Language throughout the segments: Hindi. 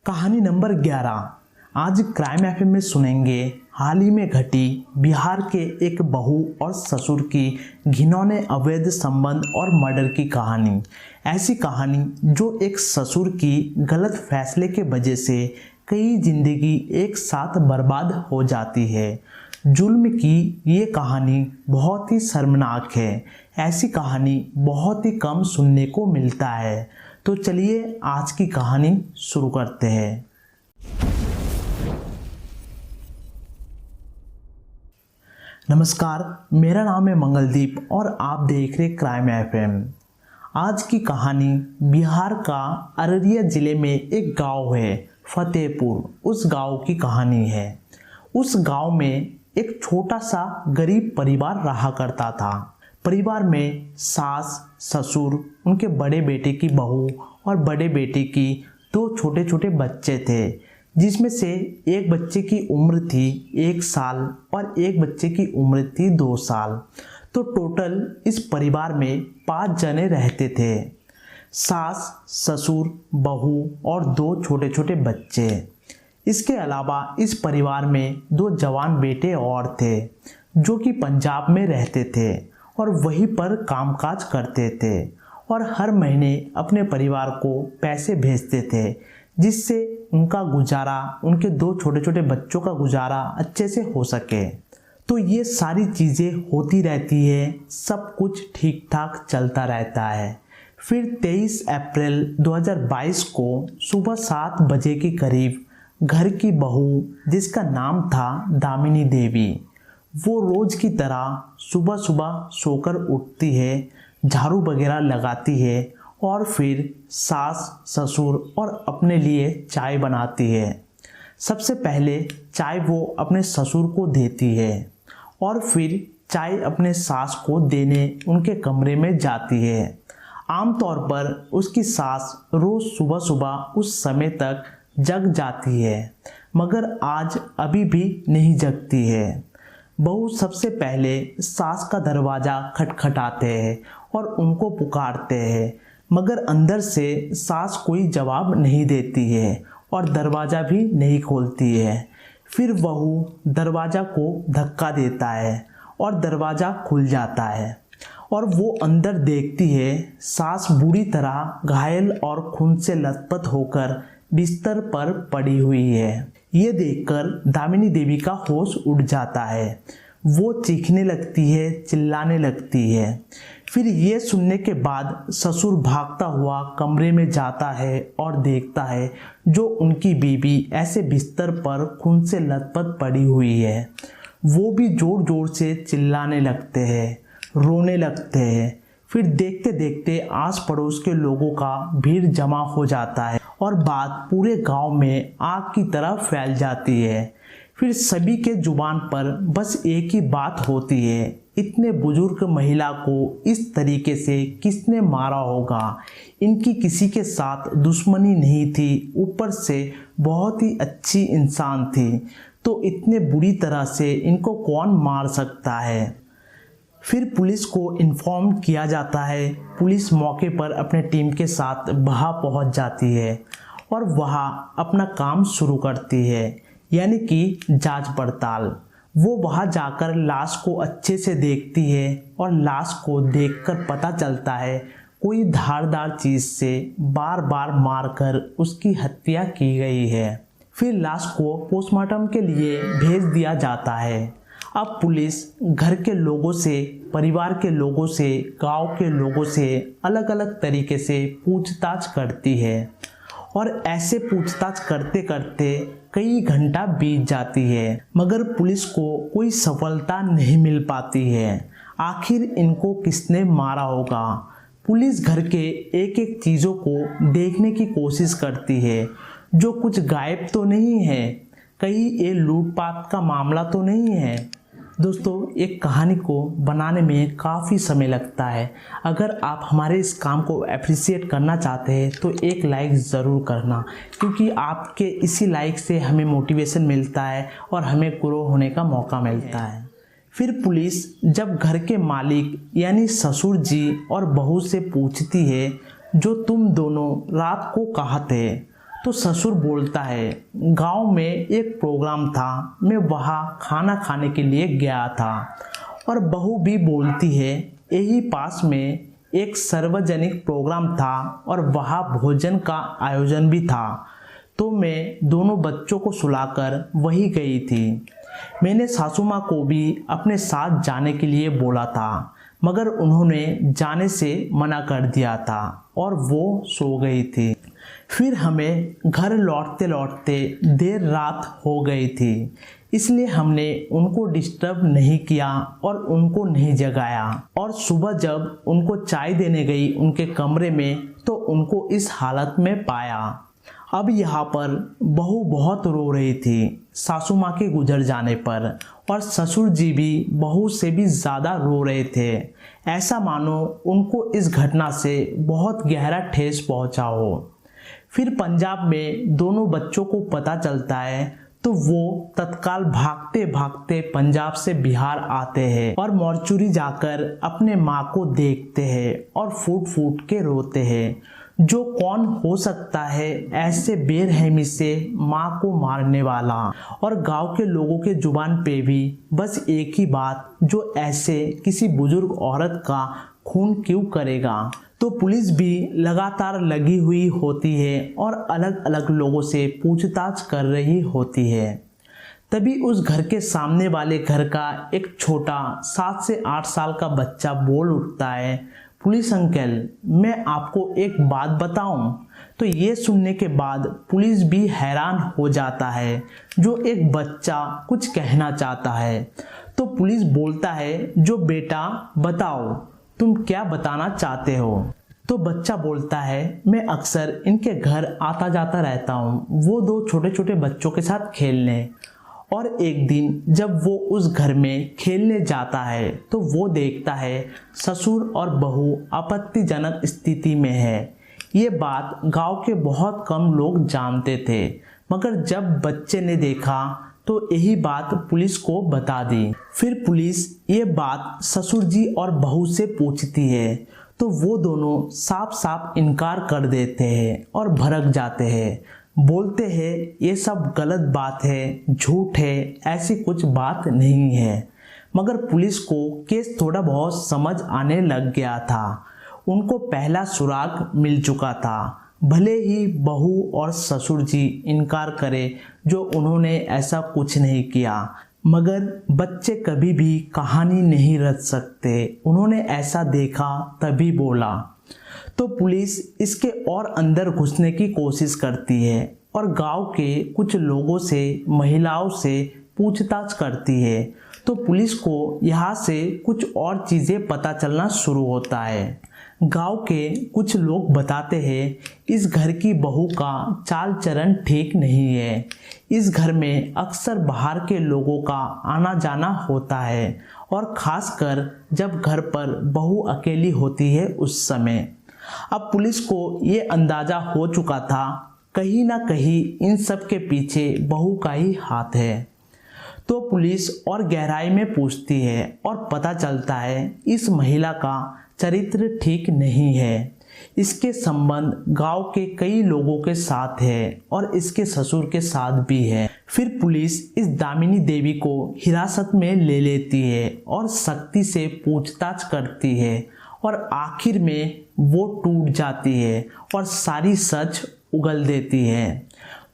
कहानी नंबर 11। आज क्राइम एफएम में सुनेंगे हाल ही में घटी बिहार के एक बहू और ससुर की घिनौने अवैध संबंध और मर्डर की कहानी। ऐसी कहानी जो एक ससुर की गलत फैसले के वजह से कई जिंदगी एक साथ बर्बाद हो जाती है। जुल्म की ये कहानी बहुत ही शर्मनाक है। ऐसी कहानी बहुत ही कम सुनने को मिलता है। तो चलिए आज की कहानी शुरू करते हैं। नमस्कार, मेरा नाम है मंगलदीप और आप देख रहे क्राइम एफएम। आज की कहानी बिहार का अररिया जिले में एक गांव है फतेहपुर, उस गांव की कहानी है। उस गांव में एक छोटा सा गरीब परिवार रहा करता था। परिवार में सास, ससुर, उनके बड़े बेटे की बहू और बड़े बेटे की 2 छोटे छोटे बच्चे थे, जिसमें से एक बच्चे की उम्र थी 1 साल और एक बच्चे की उम्र थी 2 साल। तो टोटल इस परिवार में 5 जने रहते थे। सास, ससुर, बहू और 2 छोटे छोटे बच्चे। इसके अलावा इस परिवार में 2 जवान बेटे और थे जो कि पंजाब में रहते थे और वहीं पर कामकाज करते थे और हर महीने अपने परिवार को पैसे भेजते थे, जिससे उनका गुजारा, उनके 2 छोटे छोटे बच्चों का गुजारा अच्छे से हो सके। तो ये सारी चीज़ें होती रहती है, सब कुछ ठीक ठाक चलता रहता है। फिर 23 अप्रैल 2022 को सुबह 7 बजे के करीब घर की बहू, जिसका नाम था दामिनी देवी, वो रोज की तरह सुबह सुबह सोकर उठती है, झाड़ू वगैरह लगाती है और फिर सास, ससुर और अपने लिए चाय बनाती है। सबसे पहले चाय वो अपने ससुर को देती है और फिर चाय अपने सास को देने उनके कमरे में जाती है। आमतौर पर उसकी सास रोज सुबह सुबह उस समय तक जग जाती है, मगर आज अभी भी नहीं जगती है। बहू सबसे पहले सास का दरवाज़ा खटखटाते हैं और उनको पुकारते हैं, मगर अंदर से सास कोई जवाब नहीं देती है और दरवाज़ा भी नहीं खोलती है। फिर बहू दरवाज़ा को धक्का देता है और दरवाज़ा खुल जाता है और वो अंदर देखती है सास बुरी तरह घायल और खून से लथपथ होकर बिस्तर पर पड़ी हुई है। ये देखकर दामिनी देवी का होश उड़ जाता है। वो चीखने लगती है, चिल्लाने लगती है। फिर ये सुनने के बाद ससुर भागता हुआ कमरे में जाता है और देखता है जो उनकी बीवी ऐसे बिस्तर पर खून से लथपथ पड़ी हुई है। वो भी जोर जोर से चिल्लाने लगते हैं, रोने लगते हैं। फिर देखते देखते आस पड़ोस के लोगों का भीड़ जमा हो जाता है और बात पूरे गांव में आग की तरह फैल जाती है। फिर सभी के जुबान पर बस एक ही बात होती है, इतने बुजुर्ग महिला को इस तरीके से किसने मारा होगा। इनकी किसी के साथ दुश्मनी नहीं थी, ऊपर से बहुत ही अच्छी इंसान थी, तो इतने बुरी तरह से इनको कौन मार सकता है। फिर पुलिस को इन्फॉर्म किया जाता है। पुलिस मौके पर अपने टीम के साथ वहाँ पहुँच जाती है और वहाँ अपना काम शुरू करती है, यानी कि जांच पड़ताल। वो वहाँ जाकर लाश को अच्छे से देखती है और लाश को देखकर पता चलता है कोई धारदार चीज़ से बार बार मारकर उसकी हत्या की गई है। फिर लाश को पोस्टमार्टम के लिए भेज दिया जाता है। अब पुलिस घर के लोगों से, परिवार के लोगों से, गांव के लोगों से अलग अलग तरीके से पूछताछ करती है और ऐसे पूछताछ करते करते कई घंटा बीत जाती है, मगर पुलिस को कोई सफलता नहीं मिल पाती है। आखिर इनको किसने मारा होगा। पुलिस घर के एक एक चीज़ों को देखने की कोशिश करती है, जो कुछ गायब तो नहीं है, कहीं ये लूटपाट का मामला तो नहीं है। दोस्तों, एक कहानी को बनाने में काफ़ी समय लगता है। अगर आप हमारे इस काम को अप्रिशिएट करना चाहते हैं तो एक लाइक ज़रूर करना, क्योंकि आपके इसी लाइक से हमें मोटिवेशन मिलता है और हमें ग्रो होने का मौका मिलता है। फिर पुलिस जब घर के मालिक यानी ससुर जी और बहू से पूछती है, जो तुम दोनों रात को कहाँ थे, तो ससुर बोलता है, गांव में एक प्रोग्राम था, मैं वहाँ खाना खाने के लिए गया था। और बहू भी बोलती है, यही पास में एक सार्वजनिक प्रोग्राम था और वहाँ भोजन का आयोजन भी था, तो मैं दोनों बच्चों को सुलाकर वही गई थी। मैंने सासू माँ को भी अपने साथ जाने के लिए बोला था, मगर उन्होंने जाने से मना कर दिया था और वो सो गई थी। फिर हमें घर लौटते लौटते देर रात हो गई थी, इसलिए हमने उनको डिस्टर्ब नहीं किया और उनको नहीं जगाया। और सुबह जब उनको चाय देने गई उनके कमरे में, तो उनको इस हालत में पाया। अब यहाँ पर बहू बहुत रो रही थी सासू माँ के गुजर जाने पर, और ससुर जी भी बहू से भी ज़्यादा रो रहे थे। ऐसा मानो उनको इस घटना से बहुत गहरा ठेस पहुँचा हो। फिर पंजाब में दोनों बच्चों को पता चलता है, तो वो तत्काल भागते भागते पंजाब से बिहार आते हैं और मॉर्चुरी जाकर अपने माँ को देखते हैं और फूट फूट के रोते हैं। जो कौन हो सकता है ऐसे बेरहमी से माँ को मारने वाला। और गांव के लोगों के जुबान पे भी बस एक ही बात, जो ऐसे किसी बुजुर्ग औरत का खून क्यों करेगा। तो पुलिस भी लगातार लगी हुई होती है और अलग अलग लोगों से पूछताछ कर रही होती है। तभी उस घर के सामने वाले घर का एक छोटा 7 से 8 साल का बच्चा बोल उठता है, पुलिस अंकल, मैं आपको एक बात बताऊं। तो ये सुनने के बाद पुलिस भी हैरान हो जाता है, जो एक बच्चा कुछ कहना चाहता है। तो पुलिस बोलता है, जो बेटा बताओ, तुम क्या बताना चाहते हो। तो बच्चा बोलता है, मैं अक्सर इनके घर आता जाता रहता हूँ, वो 2 छोटे छोटे बच्चों के साथ खेलने। और एक दिन जब वो उस घर में खेलने जाता है, तो वो देखता है ससुर और बहू आपत्तिजनक स्थिति में है। ये बात गांव के बहुत कम लोग जानते थे, मगर जब बच्चे ने देखा तो यही बात पुलिस को बता दी। फिर पुलिस ये बात ससुर जी और बहू से पूछती है, तो वो दोनों साफ साफ इनकार कर देते हैं और भड़क जाते हैं। बोलते हैं ये सब गलत बात है, झूठ है, ऐसी कुछ बात नहीं है। मगर पुलिस को केस थोड़ा बहुत समझ आने लग गया था। उनको पहला सुराग मिल चुका था। भले ही बहू और ससुर जी इनकार करें, जो उन्होंने ऐसा कुछ नहीं किया, मगर बच्चे कभी भी कहानी नहीं रच सकते। उन्होंने ऐसा देखा तभी बोला। तो पुलिस इसके और अंदर घुसने की कोशिश करती है और गांव के कुछ लोगों से, महिलाओं से पूछताछ करती है। तो पुलिस को यहाँ से कुछ और चीज़ें पता चलना शुरू होता है। गांव के कुछ लोग बताते हैं, इस घर की बहू का चाल चलन ठीक नहीं है। इस घर में अक्सर बाहर के लोगों का आना जाना होता है, और ख़ासकर जब घर पर बहू अकेली होती है उस समय। अब पुलिस को ये अंदाज़ा हो चुका था, कहीं ना कहीं इन सब के पीछे बहू का ही हाथ है। तो पुलिस और गहराई में पूछती है और पता चलता है इस महिला का चरित्र ठीक नहीं है। इसके संबंध गांव के कई लोगों के साथ है और इसके ससुर के साथ भी है। फिर पुलिस इस दामिनी देवी को हिरासत में ले लेती है और सख्ती से पूछताछ करती है, और आखिर में वो टूट जाती है और सारी सच उगल देती है।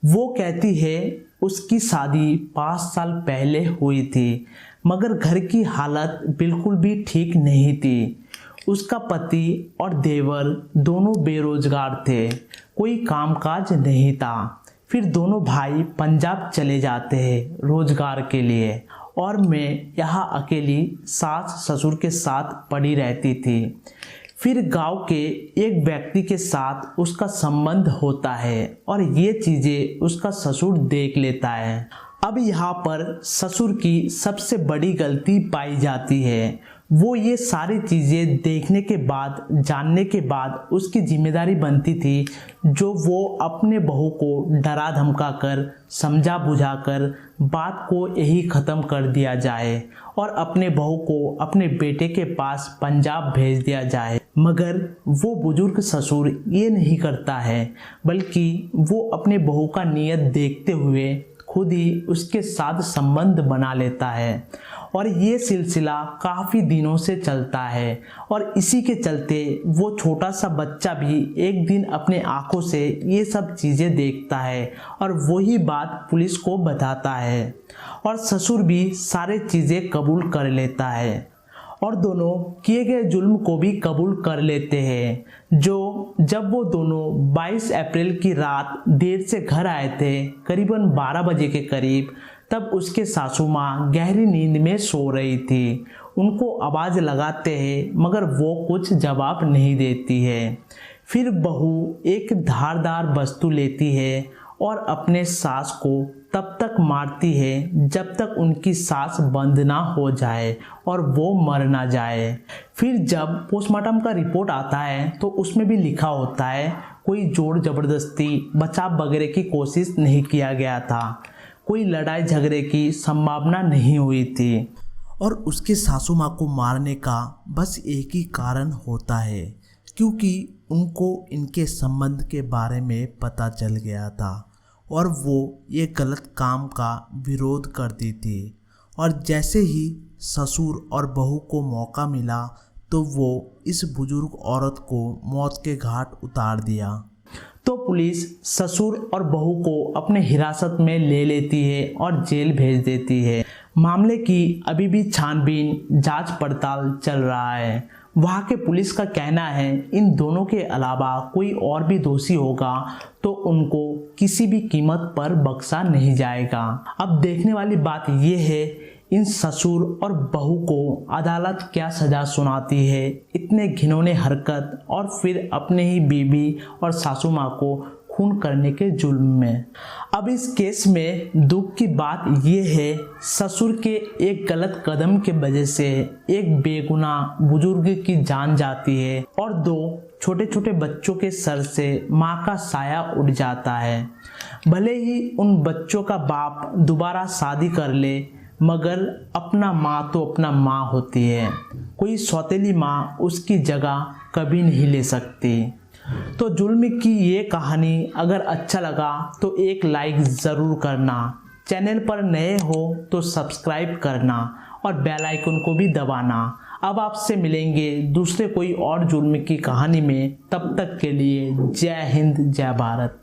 वो कहती है उसकी शादी 5 साल पहले हुई थी, मगर घर की हालत बिल्कुल भी ठीक नहीं थी। उसका पति और देवर दोनों बेरोजगार थे, कोई कामकाज नहीं था। फिर दोनों भाई पंजाब चले जाते हैं रोजगार के लिए, और मैं यहाँ अकेली सास ससुर के साथ पड़ी रहती थी। फिर गांव के एक व्यक्ति के साथ उसका संबंध होता है और ये चीज़ें उसका ससुर देख लेता है। अब यहाँ पर ससुर की सबसे बड़ी गलती पाई जाती है। वो ये सारी चीज़ें देखने के बाद, जानने के बाद उसकी जिम्मेदारी बनती थी जो वो अपने बहू को डरा धमका कर, समझा बुझा कर बात को यही ख़त्म कर दिया जाए और अपने बहू को अपने बेटे के पास पंजाब भेज दिया जाए। मगर वो बुजुर्ग ससुर ये नहीं करता है, बल्कि वो अपने बहू का नियत देखते हुए खुद ही उसके साथ संबंध बना लेता है और ये सिलसिला काफ़ी दिनों से चलता है। और इसी के चलते वो छोटा सा बच्चा भी एक दिन अपने आंखों से ये सब चीज़ें देखता है और वही बात पुलिस को बताता है और ससुर भी सारे चीज़ें कबूल कर लेता है और दोनों किए गए जुल्म को भी कबूल कर लेते हैं। जब वो दोनों 22 अप्रैल की रात देर से घर आए थे, करीबन 12 बजे के करीब, तब उसके सासू माँ गहरी नींद में सो रही थी। उनको आवाज़ लगाते हैं मगर वो कुछ जवाब नहीं देती है। फिर बहू एक धारदार वस्तु लेती है और अपने सास को तब तक मारती है जब तक उनकी सांस बंद ना हो जाए और वो मर ना जाए। फिर जब पोस्टमार्टम का रिपोर्ट आता है तो उसमें भी लिखा होता है कोई जोर जबरदस्ती, बचाव वगैरह की कोशिश नहीं किया गया था, कोई लड़ाई झगड़े की संभावना नहीं हुई थी और उसके सासू माँ को मारने का बस एक ही कारण होता है, क्योंकि उनको इनके संबंध के बारे में पता चल गया था और वो ये गलत काम का विरोध करती थी। और जैसे ही ससुर और बहू को मौका मिला तो वो इस बुजुर्ग औरत को मौत के घाट उतार दिया। तो पुलिस ससुर और बहू को अपने हिरासत में ले लेती है और जेल भेज देती है। मामले की अभी भी छानबीन, जांच पड़ताल चल रहा है। वहाँ के पुलिस का कहना है इन दोनों के अलावा कोई और भी दोषी होगा तो उनको किसी भी कीमत पर बख्शा नहीं जाएगा। अब देखने वाली बात यह है इन ससुर और बहू को अदालत क्या सज़ा सुनाती है इतने घिनौने हरकत और फिर अपने ही बीवी और सासू माँ को खून करने के जुल्म में। अब इस केस में दुख की बात यह है ससुर के एक गलत कदम के वजह से एक बेगुनाह बुजुर्ग की जान जाती है और 2 छोटे छोटे बच्चों के सर से माँ का साया उड़ जाता है। भले ही उन बच्चों का बाप दोबारा शादी कर ले मगर अपना माँ तो अपना माँ होती है, कोई सौतेली माँ उसकी जगह कभी नहीं ले सकती। तो जुल्म की ये कहानी अगर अच्छा लगा तो एक लाइक ज़रूर करना, चैनल पर नए हो तो सब्सक्राइब करना और बेल आइकन को भी दबाना। अब आपसे मिलेंगे दूसरे कोई और जुल्म की कहानी में, तब तक के लिए जय हिंद जय भारत।